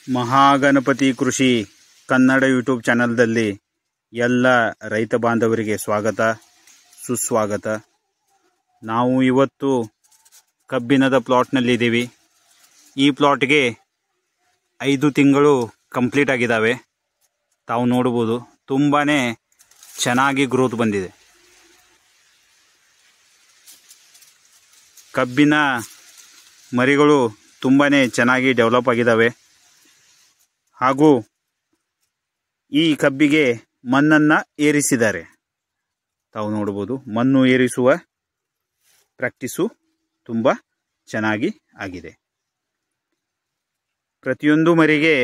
ಮಹಾಗಣಪತಿ ಕೃಷಿ ಕನ್ನಡ ಯೂಟ್ಯೂಬ್ ಚಾನಲ್ದಲ್ಲಿ ಎಲ್ಲ ರೈತ ಬಾಂಧವರಿಗೆ ಸ್ವಾಗತ ಸುಸ್ವಾಗತ. ನಾವು ಇವತ್ತು ಕಬ್ಬಿನದ ಪ್ಲಾಟ್ನಲ್ಲಿದ್ದೀವಿ. ಈ ಪ್ಲಾಟ್ಗೆ 5 ತಿಂಗಳು ಕಂಪ್ಲೀಟ್ ಆಗಿದ್ದಾವೆ. ತಾವು ನೋಡಬಹುದು, ತುಂಬಾ ಚೆನ್ನಾಗಿ ಗ್ರೋತ್ ಬಂದಿದೆ. ಕಬ್ಬಿನ ಮರಿಗಳು ತುಂಬಾ ಚೆನ್ನಾಗಿ ಡೆವಲಪ್ ಆಗಿದ್ದಾವೆ. ಹಾಗೂ ಈ ಕಬ್ಬಿಗೆ ಮಣ್ಣನ್ನು ಏರಿಸಿದ್ದಾರೆ. ತಾವು ನೋಡಬಹುದು, ಮಣ್ಣು ಏರಿಸುವ ಪ್ರಾಕ್ಟೀಸು ತುಂಬ ಚೆನ್ನಾಗಿ ಆಗಿದೆ. ಪ್ರತಿಯೊಂದು ಮರಿಗೆ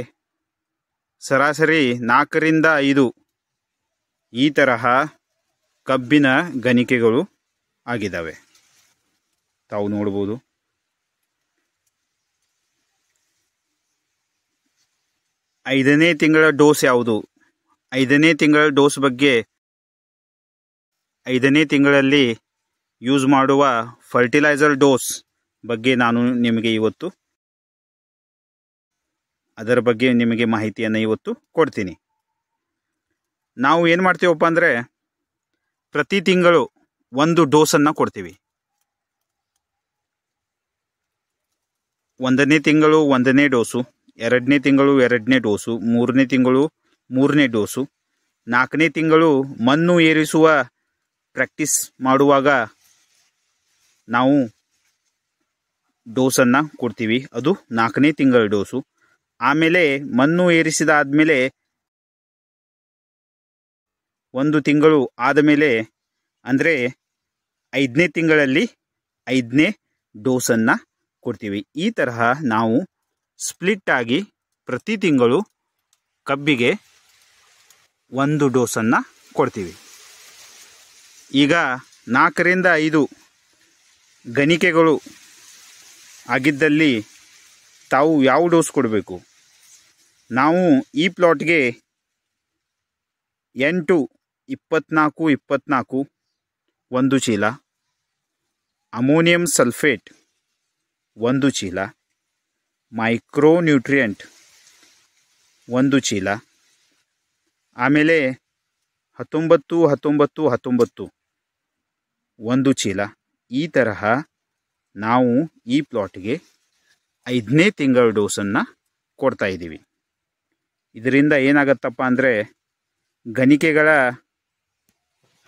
ಸರಾಸರಿ 4 ರಿಂದ 5 ಈ ತರಹ ಕಬ್ಬಿನ ಗಣಿಕೆಗಳು ಆಗಿದ್ದಾವೆ. ತಾವು ನೋಡಬಹುದು. 5ನೇ ತಿಂಗಳ ಡೋಸ್ ಯಾವುದು? 5ನೇ ತಿಂಗಳ ಡೋಸ್ ಬಗ್ಗೆ, 5ನೇ ತಿಂಗಳಲ್ಲಿ ಯೂಸ್ ಮಾಡುವ ಫರ್ಟಿಲೈಸರ್ ಡೋಸ್ ಬಗ್ಗೆ ನಾನು ನಿಮಗೆ ಇವತ್ತು ಅದರ ಬಗ್ಗೆ ನಿಮಗೆ ಮಾಹಿತಿಯನ್ನು ಇವತ್ತು ಕೊಡ್ತೀನಿ. ನಾವು ಏನು ಮಾಡ್ತೀವಪ್ಪ ಅಂದರೆ, ಪ್ರತಿ ತಿಂಗಳು ಒಂದು ಡೋಸನ್ನು ಕೊಡ್ತೀವಿ. 1ನೇ ತಿಂಗಳು 1ನೇ ಡೋಸು, 2ನೇ ತಿಂಗಳು 2ನೇ ಡೋಸು, 3ನೇ ತಿಂಗಳು 3ನೇ ಡೋಸು, 4ನೇ ತಿಂಗಳು ಮಣ್ಣು ಏರಿಸುವ ಪ್ರಾಕ್ಟೀಸ್ ಮಾಡುವಾಗ ನಾವು ಡೋಸನ್ನು ಕೊಡ್ತೀವಿ. ಅದು 4ನೇ ತಿಂಗಳ ಡೋಸು. ಆಮೇಲೆ ಮಣ್ಣು ಏರಿಸಿದಾದ್ಮೇಲೆ 1 ತಿಂಗಳು ಆದಮೇಲೆ, ಅಂದರೆ 5ನೇ ತಿಂಗಳಲ್ಲಿ 5ನೇ ಡೋಸನ್ನು ಕೊಡ್ತೀವಿ. ಈ ತರಹ ನಾವು ಸ್ಪ್ಲಿಟ್ ಆಗಿ ಪ್ರತಿ ತಿಂಗಳು ಕಬ್ಬಿಗೆ 1 ಡೋಸನ್ನು ಕೊಡ್ತೀವಿ. ಈಗ 4 ರಿಂದ 5 ಗಣಿಕೆಗಳು ಆಗಿದ್ದಲ್ಲಿ ತಾವು ಯಾವ ಡೋಸ್ ಕೊಡಬೇಕು? ನಾವು ಈ ಪ್ಲಾಟ್ಗೆ 8-24-24 1 ಚೀಲ, ಅಮೋನಿಯಂ ಸಲ್ಫೇಟ್ 1 ಚೀಲ, ಮೈಕ್ರೋ ನ್ಯೂಟ್ರಿಯೆಂಟ್ 1 ಚೀಲ, ಆಮೇಲೆ 19-19-19 1 ಚೀಲ, ಈ ತರಹ ನಾವು ಈ ಪ್ಲಾಟ್ಗೆ 5ನೇ ತಿಂಗಳ ಡೋಸನ್ನು ಕೊಡ್ತಾ ಇದ್ದೀವಿ. ಇದರಿಂದ ಏನಾಗತ್ತಪ್ಪ ಅಂದರೆ, ಗಣಿಕೆಗಳ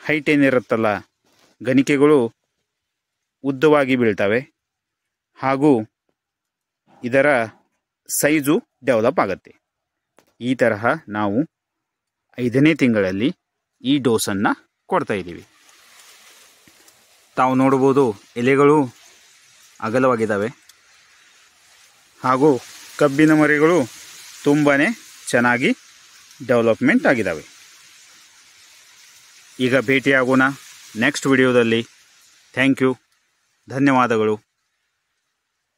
ಹೈಟ್ ಏನಿರುತ್ತಲ್ಲ, ಗಣಿಕೆಗಳು ಉದ್ದವಾಗಿ ಬೀಳ್ತವೆ. ಹಾಗೂ ಇದರ ಸೈಜು ಡೆವಲಪ್ ಆಗುತ್ತೆ. ಈ ತರಹ ನಾವು 5ನೇ ತಿಂಗಳಲ್ಲಿ ಈ ಡೋಸನ್ನು ಕೊಡ್ತಾ ಇದ್ದೀವಿ. ತಾವು ನೋಡ್ಬೋದು, ಎಲೆಗಳು ಅಗಲವಾಗಿದ್ದಾವೆ. ಹಾಗೂ ಕಬ್ಬಿನ ಮರಿಗಳು ತುಂಬಾ ಚೆನ್ನಾಗಿ ಡೆವಲಪ್ಮೆಂಟ್ ಆಗಿದ್ದಾವೆ. ಈಗ ಭೇಟಿಯಾಗೋಣ ನೆಕ್ಸ್ಟ್ ವಿಡಿಯೋದಲ್ಲಿ. ಥ್ಯಾಂಕ್ ಯು, ಧನ್ಯವಾದಗಳು.